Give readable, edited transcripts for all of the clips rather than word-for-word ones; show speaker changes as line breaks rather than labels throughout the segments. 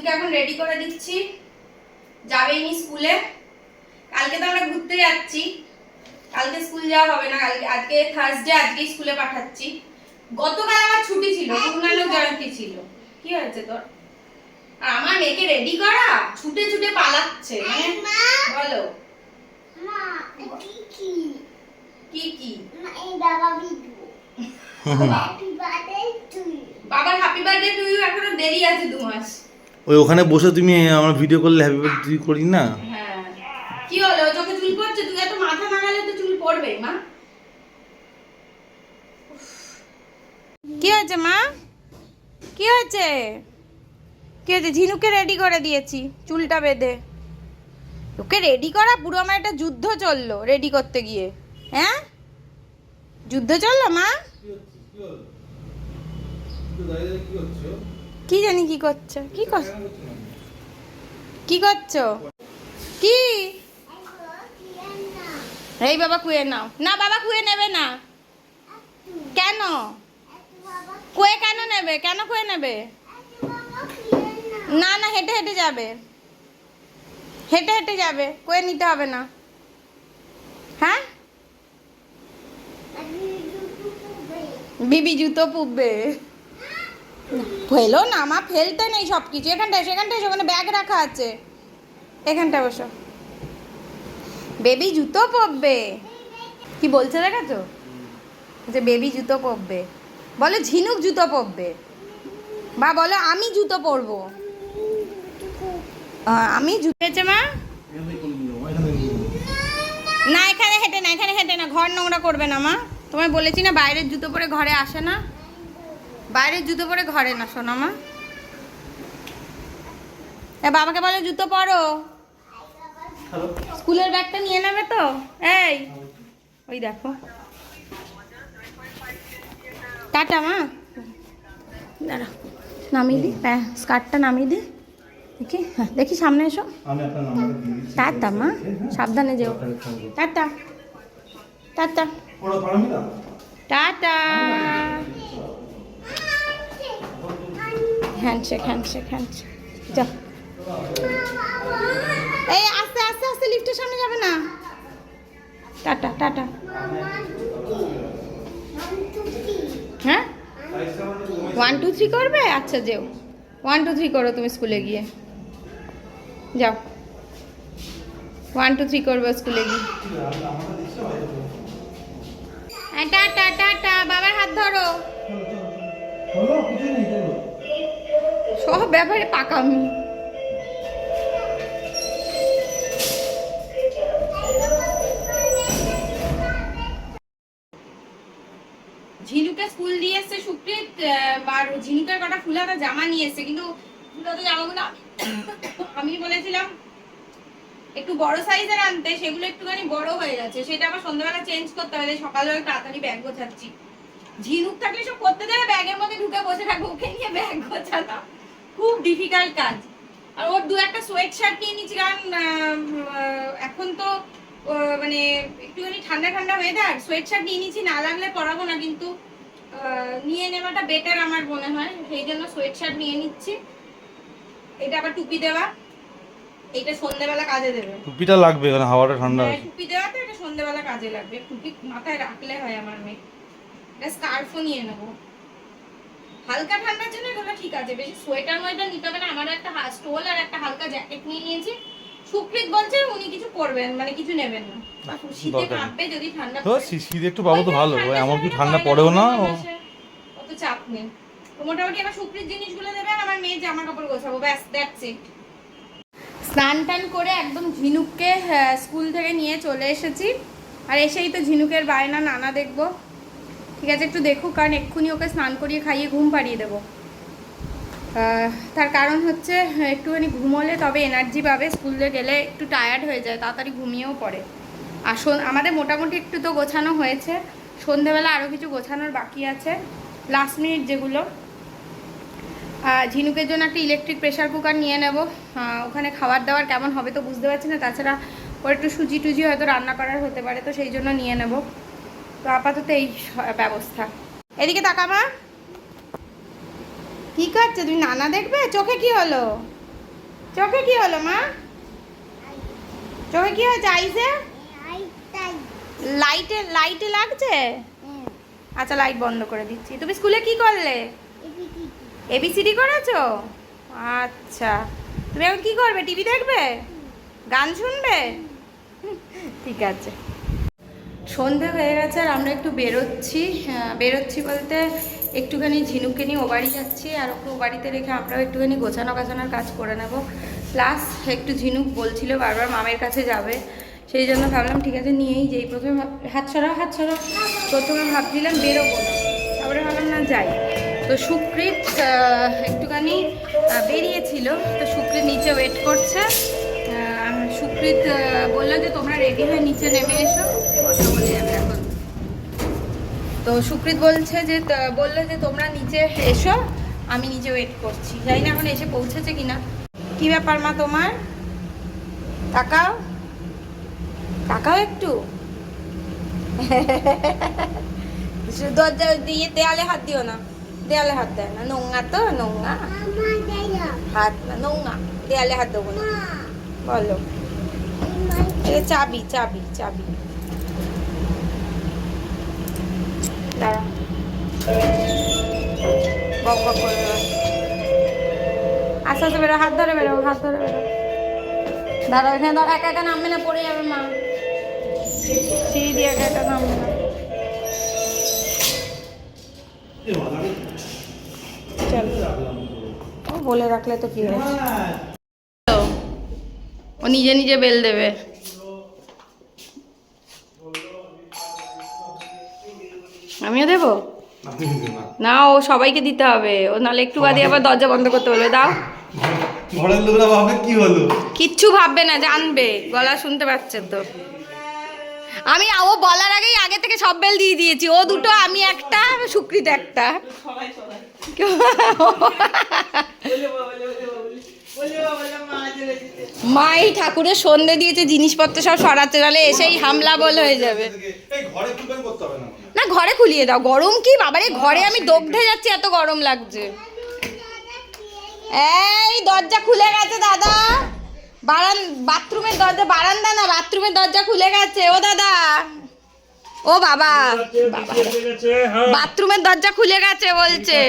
ঝিনুকে এখন রেডি করে দিচ্ছি, যাবেই নি স্কুলে। কালকে তো আমরা ঘুরতে যাচ্ছি, কালকে স্কুল যাওয়া হবে না, কালকে আজকে থার্সডে, আজকে স্কুলে পাঠাচ্ছি। গতকাল আমার ছুটি ছিল, গুরু নানক জয়ন্তী ছিল। কি হয়েছে তোর? আর আমার মেয়েকে রেডি করা, ছুটে ছুটে পালাচ্ছে। বলো কি কি? বাবার হ্যাপি বার্থডে টু ইউ এখনো দেরি আছে 2 মাস।
ওই ওখানে বসে তুমি আমরা ভিডিও করলে হ্যাপি বার্থডে করি না?
হ্যাঁ, কি হলো? চোখে চুল পড়ছে? তুই এত মাথা নাড়ালে তো চুল পড়বে মা। কি হয়েছে মা? কি হয়েছে? কি হয়েছে? ঝিনুকে রেডি করে দিয়েছি চুলটা বেঁধে। ওকে রেডি করা পুরো আমার একটা যুদ্ধ চললো রেডি করতে গিয়ে। হ্যাঁ, যুদ্ধ চললো মা। কি জানি কি করছো, কি করছো, কি করছো, কি? এই বাবা কুয়ে নাও না, বাবা কুয়ে নেবে না। কেন কুয়ে কেন নেবে? কেন কুয়ে নেবে? না না, হেঁটে হেঁটে যাবে, হেঁটে হেঁটে যাবে, কুয়ে নিতে হবে না। হ্যাঁ, বিবি জুতো পুববে। ফেলো না মা, ফেলতে নেই সব কিছু। এখানটায় সেখানটায় ওখানে ব্যাগ রাখা আছে, এখানটা বসো। বেবি জুতো পরবে, কি বলছে দেখাচ্ছো? যে বেবি জুতো পরবে, বলো ঝিনুক জুতো পরবে, বা বলো আমি জুতো পরবো। আমি জুতো পেয়েছে মা। না এখানে হেঁটে না, এখানে হেঁটে না, ঘর নোংরা করবে না মা। তোমায় বলেছি না বাইরের জুতো পরে ঘরে আসে না, বাইরের জুতো পরে ঘরে না শোনো মা। বাবাকে বলো জুতো পরো। স্কুলের ব্যাগটা নিয়ে নেবে তো? এই ওই দেখো, টাটা মা। দাঁড়া নামিয়ে দিই, স্কার্টটা নামিয়ে দিই। দেখি, হ্যাঁ দেখি, সামনে এসো। টাটা মা, সাবধানে যেও। Tata tata tata. Handshake handshake handshake. যা, এই আস্তে আস্তে আস্তে, লিফটের সামনে যাবে না। Tata tata. হ্যাঁ 1 2 3 করবে? আচ্ছা যেও, 1 2 3 করো তুমি স্কুলে গিয়ে, যাও 1 2 3 করবে স্কুলে গিয়ে। টাটা টাটা, বাবার হাত ধরো। সব ব্যাপারে পাকামি। ঝিনুকে স্কুল দিয়ে এসছে সুপ্রিত, আর ঝিনুকের কটা ফুলাতা জামা নিয়ে এসছে, কিন্তু ফুলাতা জামাগুলো আমি বলেছিলাম একটু বড় সাইজের আনতে, সেগুলো একটুখানি বড় হয়ে গেছে, সেটা আবার সন্ধ্যাবেলা চেঞ্জ করতে হবে। সকালবেলা তাড়াতাড়ি ব্যাগ গোছাচ্ছি। ঝিনুক থাকলে সব করতে দেবে, ব্যাগের মধ্যে ঢুকে বসে থাকবো, ওকে নিয়ে ব্যাগ গোছানো খুব ডিফিকাল্ট কাজ। আর ওর 2-1টা সোয়েট শার্ট নিয়ে নিচ্ছি, কারণ এখন তো মানে একটুখানি ঠান্ডা ঠান্ডা ওয়েদার, সোয়েট শার্ট নিয়ে নিচ্ছি, না লাগলে পরাবো না, কিন্তু নিয়ে নেওয়াটা বেটার আমার মনে হয়, সেই জন্য সোয়েট শার্ট নিয়ে নিচ্ছি। এটা আবার টুপি দেওয়া, এটা সন্ধ্যেবেলা কাজে দেবে।
টুপিটা লাগবে কারণ হাওয়াটা ঠান্ডা আছে।
টুপি দেওয়া তো, এটা সন্ধ্যেবেলা কাজে লাগবে। টুপি মাথায় রাখলে হয় আমার মেয়ে। এটা স্কার্ফও নিয়ে নেবো, হালকা ঠান্ডার জন্য এটা ঠিক আছে, বেশি সোয়েটার ওয়েটার নিতে হবে না। আমারও একটা স্টোল আর একটা হালকা জ্যাকেট নিয়ে নিয়েছি। সুপ্রিত বলছে উনি কিছু করবেন, মানে কিছু নেবেন না, শীতে কাঁপবে যদি ঠান্ডা
তো শীতে একটু পাবো তো ভালো, এমন কি ঠান্ডা পড়েও না,
অত চাপ নেই। তো মোটামুটি আমার সুপ্রিত জিনিসগুলো দেবেন, আমার মেয়ের জামা কাপড় গোছাবো, ব্যাস দ্যাটস ইট। স্নান টান করে একদম ঝিনুককে স্কুল থেকে নিয়ে চলে এসেছি। আর এসেই তো ঝিনুকের বায়না, নানা দেখবো। ঠিক আছে একটু দেখুক, কারণ এক্ষুনি ওকে স্নান করিয়ে খাইয়ে ঘুম পাড়িয়ে দেবো। তার কারণ হচ্ছে একটুখানি ঘুমোলে তবে এনার্জি পাবে, স্কুলে গেলে একটু টায়ার্ড হয়ে যায়, তাড়াতাড়ি ঘুমিয়েও পড়ে। আর আমাদের মোটামুটি একটু তো গোছানো হয়েছে, সন্ধেবেলা আরও কিছু গোছানোর বাকি আছে, লাস্ট মিনিট যেগুলো। ঝিনুকের জন্য একটা ইলেকট্রিক প্রেশার কুকার নিয়ে নেব। ওখানে খাবার দাবার কেমন হবে তো বুঝতে পারছি না, তাছাড়া ওর একটু সুজি টুজি হয়তো রান্না করার হতে পারে, তো সেই জন্য নিয়ে নেব। তো আপাতত এই ব্যবস্থা। এদিকে তাকা মা, কি করছে? তুমি নানা দেখবে? চোখে কি হলো? চোখে কি হলো মা? চোখে কি হয়েছে আইসে? লাইটে লাগছে? আচ্ছা লাইট বন্ধ করে দিচ্ছি। তুমি স্কুলে কি করলে? এবিসিডি করেছো? আচ্ছা, তুমি এখন কি করবে? টিভি দেখবে? গান শুনবে? ঠিক আছে। সন্ধে হয়ে গেছে আর আমরা একটু বেরোচ্ছি বলতে একটুখানি ঝিনুককে নিয়ে ও বাড়ি যাচ্ছি, আর ওকে ও বাড়িতে রেখে আমরাও একটুখানি গোছানোর কাজ করে নেব। প্লাস একটু ঝিনুক বলছিল বারবার মামের কাছে যাবে, সেই জন্য ভাবলাম ঠিক আছে নিয়েই যেই। প্রথমে হাত ছড়াও প্রথমে ভাবছিলাম বেরোবো না, তারপরে ভাবলাম না যাই। তো সুকৃত একটুখানি বেরিয়েছিল, তো সুকৃত নিচে ওয়েট করছে। সুকৃত বললো যে তোমরা রেডি হয়ে নিচে নেমে এসো, কথা বলে যাবে এখন। তো সুকৃত বললো যে তোমরা নিচে এসো, আমি নিচে ওয়েট করছি। জানি না এখন এসে পৌঁছেছে কিনা। কি ব্যাপার মা তোমার? তাকাও একটু। দরজা দিয়ে দেয়ালে হাত দিও না, দেয়ালে হাত দেয় না, নোংরা তো, নোংরা হাত না, নোংরা, দেয়ালে হাত দেবো না। বলো চাবি দাঁড়া, বক বক করে আস্তে আস্তে বেরো, হাত ধরে বেরো। দাঁড়া এখানে, দাঁড়া, একা নামবে না, পড়ে যাবে মা। সিঁড়ি দিয়ে একা নামবে না। চল, ও বলে রাখলে তো কি হয়েছে, ও নিজে বেল দেবে। আমিও দেবো না, ও সবাইকে দিতে হবে, ও নাহলে একটু বাদে আবার দরজা বন্ধ করতে বলবে। দাও।
ঘরের লোকরা ভাবে কি হলো?
কিচ্ছু ভাববে না, জানবে, গলা শুনতে পাচ্ছে তো। আমি ও বলার আগে থেকে সব বেল দিয়ে দিয়েছি, ও দুটো, আমি একটা, সুকৃত একটা। মা এই ঠাকুরের সন্ধে দিয়েছে, জিনিসপত্র সব সরাতে, নাহলে এসেই হামলা বল হয়ে যাবে। না ঘরে খুলিয়ে দাও, গরম কি বাবারে, ঘরে আমি দগ্ধে যাচ্ছি, এত গরম লাগছে। এই দরজা খুলে গেছে দাদা, বাথরুমের দরজা, বারান্দা না, বাথরুমের দরজা খুলে গেছে। ও দাদা, ও বাবা, বাথরুমের দরজা খুলে গেছে বলছে।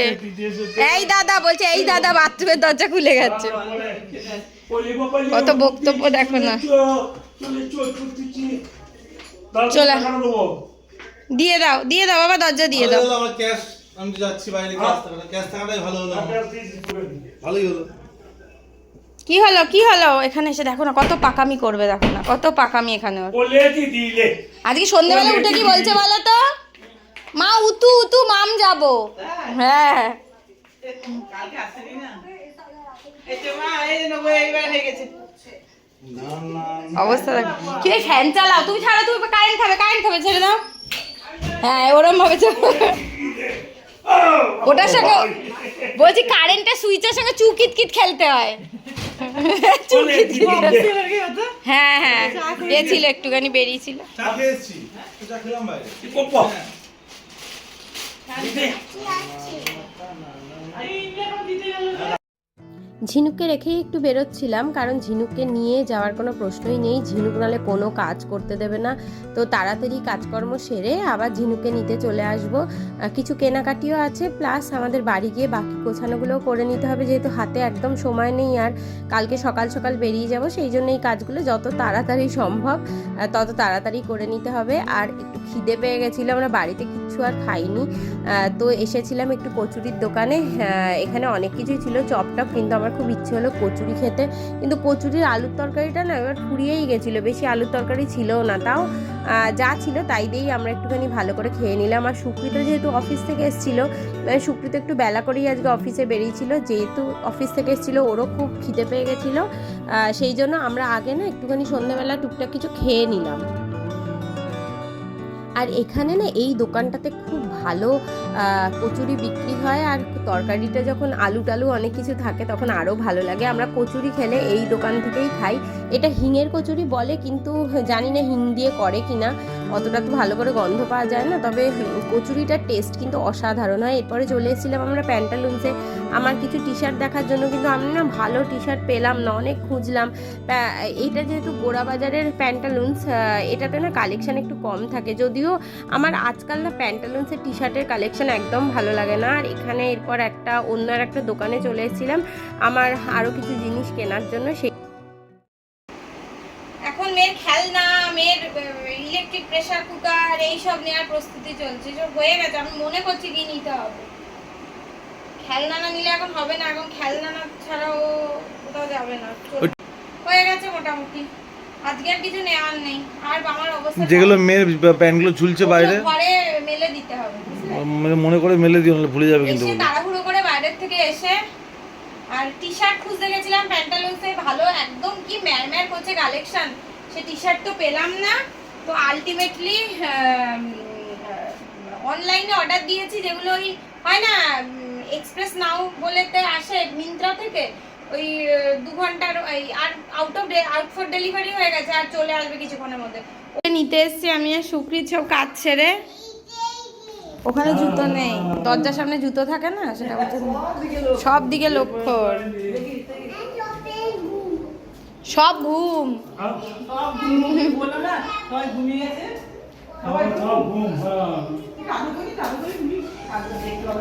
এই দাদা বলছে, এই দাদা বাথরুমের দরজা খুলে গেছে। কত বক্তব্য দেখো না। চলে দিয়ে দাও বাবা, দরজা দিয়ে দাও।
আমি যাচ্ছি বাইরে, ক্যাশ থাকাটাই ভালো হলো, ভালোই হলো।
কি হলো এখানে এসে দেখো না, কত পাকামি করবে, দেখো না কত পাকামি এখানে। আজকে সন্ধ্যেবেলা উঠে কি বলছে বলো তো, মা উতু মাম যাবো। হ্যাঁ অবস্থা দেখো। কি ফ্যান চালাও, তুমি ছাড়া, তুমি কারেন্ট খাবে, ছেড়ে দাও। হ্যাঁ ওরম ভাবে ওটার সঙ্গে বলছি, কারেন্টের সুইচের সঙ্গে চুকিট খেলতে হয়। হ্যাঁ এ ছিল, একটুখানি বেরিয়েছিল।
ঝিনুককে রেখেই একটু বেরোচ্ছিলাম, কারণ ঝিনুককে নিয়ে যাওয়ার কোনো প্রশ্নই নেই। ঝিনুক নাহলে কোনো কাজ করতে দেবে না, তো তাড়াতাড়ি কাজকর্ম সেরে আবার ঝিনুককে নিতে চলে আসব। কিছু কেনাকাটিও আছে, প্লাস আমাদের বাড়ি গিয়ে বাকি গোছানোগুলোও করে নিতে হবে, যেহেতু হাতে একদম সময় নেই, আর কালকে সকাল বেরিয়ে যাব, সেই জন্য এই কাজগুলো যত তাড়াতাড়ি সম্ভব তত তাড়াতাড়ি করে নিতে হবে। আর একটু খিদে পেয়ে গেছিলো, আমরা বাড়িতে কিচ্ছু আর খাইনি, তো এসেছিলাম একটু কচুরির দোকানে। এখানে অনেক কিছুই ছিল, চপটপ, কিন্তু আমার খুব ইচ্ছে হলো কচুরি খেতে, কিন্তু কচুরির আলুর তরকারিটা না এবার ফুরিয়েই গেছিলো, বেশি আলুর তরকারি ছিল না, তাও যা ছিল তাই দিয়েই আমরা একটুখানি ভালো করে খেয়ে নিলাম। আর সুকৃত যেহেতু অফিস থেকে এসেছিলো, সুকৃত একটু বেলা করেই আজকে অফিসে বেরিয়েছিল, যেহেতু অফিস থেকে এসেছিলো ওরও খুব খিদে পেয়ে গেছিলো, সেই জন্য আমরা আগে না একটুখানি সন্ধ্যেবেলা টুকটাক কিছু খেয়ে নিলাম। আর এখানে না এই দোকানটাতে খুব ভালো কচুরি বিক্রি হয়, আর তরকারিটা যখন আলু টালু অনেক কিছু থাকে তখন আরও ভালো লাগে। আমরা কচুরি খেলে এই দোকান থেকেই খাই, এটা হিঙের কচুরি বলে, কিন্তু জানি না হিং দিয়ে করে কিনা, অতটা তো ভালো করে গন্ধ পাওয়া যায় না। তবে কচুরিটার টেস্ট কিন্তু অসাধারণ হয়। এরপরে চলে এসেছিলাম আমরা প্যান্টালুন্সে আমার কিছু টি শার্ট দেখার জন্য, কিন্তু আমি না ভালো টি শার্ট পেলাম না, অনেক খুঁজলাম। এইটা যেহেতু গোড়াবাজারের প্যান্টালুন্স, এটাতে না কালেকশান একটু কম থাকে, যদিও আমার আজকাল না প্যান্টালুন্সের টি শার্টের কালেকশান একদম ভালো লাগে না। আর এখানে এরপর অন্য একটা দোকানে চলে এসেছিলাম আমার আরও কিছু জিনিস কেনার জন্য।
এখন মেয়ের খেলনা, মেয়ের ইলেকট্রিক প্রেসার কুকার এইসব নেওয়ার প্রস্তুতি চলছে, সব হয়ে গেছে। আমি মনে করছি কি নিতে হবে, খেলনা না নিলে এখন হবে না, এখন খেলনা না ছাড়াও কোথাও যাবে না। হয়ে গেছে মোটামুটি, আজকে আর কিছু নেওয়ার নেই। আর আমার অবস্থা
যেগুলো মেয়ের প্যান্টগুলো ঝুলছে বাইরে
ঘরে মেলে দিতে হবে,
মনে করে মেলে দিও, নাহলে ভুলে যাবে কিন্তু।
এসে তাড়াহুড়ো করে বাইরের থেকে এসে আর টি শার্ট খুঁজতে গেছিলাম প্যান্টালুন্সে, ভালো একদম কি ম্যারম্যার করছে কালেকশন, সে টি শার্ট তো পেলাম না। তো আলটিমেটলি অনলাইনে অর্ডার দিয়েছি, যেগুলো ওই হয় না এক্সপ্রেস নাও বলেতে আসে মিন্ত্রা থেকে, ওই 2 ঘন্টার আর আউট ফর ডেলিভারি হয়ে গেছে, আর চলে আসবে কিছুক্ষণের মধ্যে। নিতে এসছি আমি আর সুকৃত সব কাজ ছেড়ে। ওখানে জুতো নেই, দরজার সামনে জুতো থাকে না, সেটা হচ্ছে সব দিকে লক্ষ্য, সব ঘুম।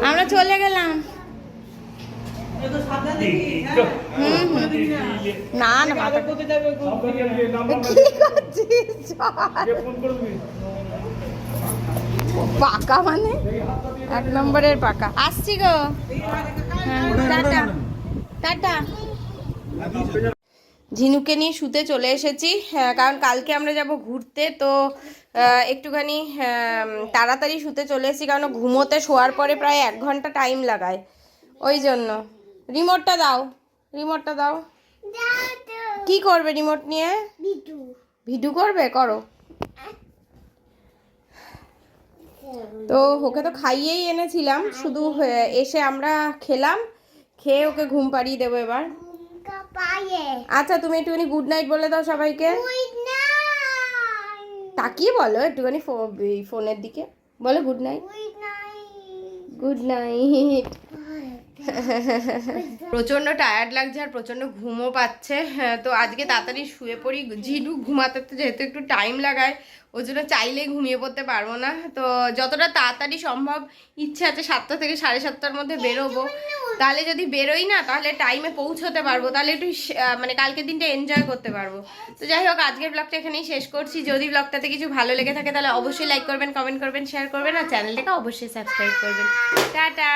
আমরা চলে গেলাম। না না কি করছিস, পাকা মানে 1 নম্বরের পাকা। আসছি গো, টাটা টাটা। ঝিনুকে নিয়ে শুতে চলে এসেছি, কারণ কালকে আমরা যাব ঘুরতে, তো একটুখানি তাড়াতাড়ি শুতে চলে এসেছি, কারণ ঘুমোতে শোয়ার পরে প্রায় 1 ঘন্টা টাইম লাগায়, ওই জন্য। রিমোটটা দাও, রিমোটটা দাও। কি করবে রিমোট নিয়ে? ভিডিও করবে, করো। তো ওকে তো খাইয়েই এনেছিলাম, শুধু এসে আমরা খেলাম, খেয়ে ওকে ঘুম পাড়িয়ে দেবো এবার। আচ্ছা তুমি একটুখানি গুড নাইট বলে দাও সবাইকে, তাকিয়ে বলো একটুখানি ফোনের দিকে, বলো গুড নাইট। Good night. প্রচণ্ড টায়ার্ড লাগছে আর প্রচণ্ড ঘুমও পাচ্ছে, তো আজকে তাড়াতাড়ি শুয়ে পড়ি। ঝিনু ঘুমাতে তো যেহেতু একটু টাইম লাগায়, ওই জন্য চাইলেই ঘুমিয়ে পড়তে পারবো না। তো যতটা তাড়াতাড়ি সম্ভব ইচ্ছে আছে 7টা থেকে 7:30টার মধ্যে বেরোবো, তাহলে যদি বেরোই না তাহলে টাইমে পৌঁছতে পারবো, তাহলে একটু মানে কালকের দিনটা এনজয় করতে পারবো। তো যাই হোক, আজকের ব্লগটা এখানেই শেষ করছি। যদি ব্লগটাতে কিছু ভালো লেগে থাকে তাহলে অবশ্যই লাইক করবেন, কমেন্ট করবেন, শেয়ার করবেন, আর চ্যানেলটাকে অবশ্যই সাবস্ক্রাইব করবেন। টাটা।